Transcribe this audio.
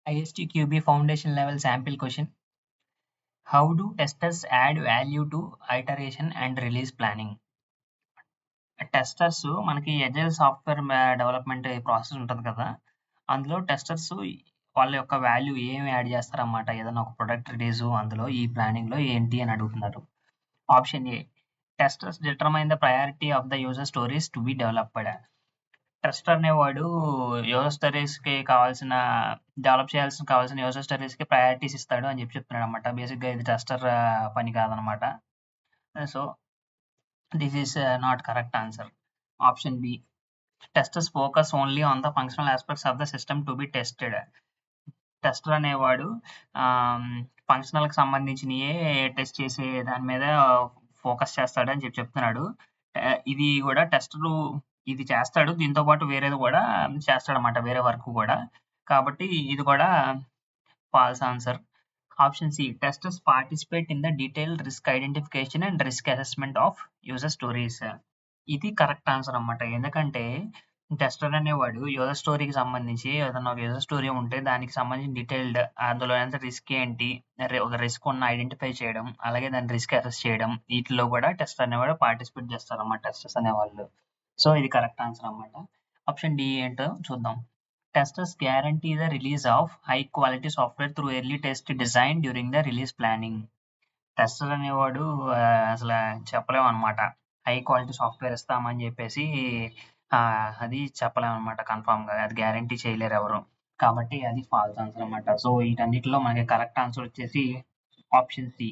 ISTQB foundation level sample question. How do testers add value to iteration and release planning? Testers మనకి agile software development process ఉంటది కదా! అందులో testers వాళ్ళ యొక్క value ఏమి add చేస్తారన్నమాట. ఏదైనా ఒక ప్రొడక్ట్ రిలీజు అందులో ఈ ప్లానింగ్‌లో ఏంటి అని అడుగుతున్నారు. Option A testers determine the priority of the user stories to be developed. Tester అనేవాడు యూజర్ స్టోరీస్‌కి డెవలప్ కావాల్సిన యూజర్ స్టోరీస్‌కి ప్రయారిటీస్ ఇస్తాడు అని చెప్తున్నాడన్నమాట. బేసిక్‌గా ఇది టెస్టర్ పని కాదనమాట. So, this is not correct answer. Option B testers focus only on the functional aspects of the system to be tested. Tester అనేవాడు ఫంక్షనల్‌కి సంబంధించినయే టెస్ట్ చేసే దాని మీద ఫోకస్ చేస్తాడు అని చెప్తున్నాడు. ఇది కూడా టెస్టరు ఇది చేస్తాడు. దీంతో పాటు వేరేది కూడా చేస్తాడన్నమాట. వేరే వర్క్ కూడా. కాబట్టి ఇది కూడా false answer. Option C testers participate in the detailed risk identification and risk assessment of user stories. ఇది కరెక్ట్ ఆన్సర్ అన్నమాట. ఎందుకంటే టెస్టర్ అనేవాడు యూజర్ స్టోరీకి సంబంధించి ఏదైనా ఒక యూజర్ స్టోరీ ఉంటే దానికి సంబంధించి డీటెయిల్డ్ అందులో ఎంత రిస్క్ ఏంటి, ఒక రిస్క్ ఉన్న ఐడెంటిఫై చేయడం, అలాగే దాని రిస్క్ అసెస్ చేయడం వీటిలో కూడా టెస్టర్ అనేవాడు పార్టిసిపేట్ చేస్తారన్నమాట టెస్టర్స్ అనేవాళ్ళు. సో, ఇది కరెక్ట్ ఆన్సర్ అన్నమాట. ఆప్షన్ డి ఏంటో చూద్దాం. Testers guarantee the release of high quality software through early test design during the release planning. Tester అనేవాడు అసల చెప్పలేమనమాట. హై క్వాలిటీ సాఫ్ట్‌వేర్ ఇస్తామని జెప్పేసి అది చెప్పలేమనమాట కన్ఫర్మ్‌గా. అది గ్యారంటీ చేయలేరెవరు. కాబట్టి అది ఫాల్స్ ఆన్సర్ అనమాట. సో, వీటన్నిటిలో మనకి కరెక్ట్ ఆన్సర్ వచ్చేసి ఆప్షన్ సి.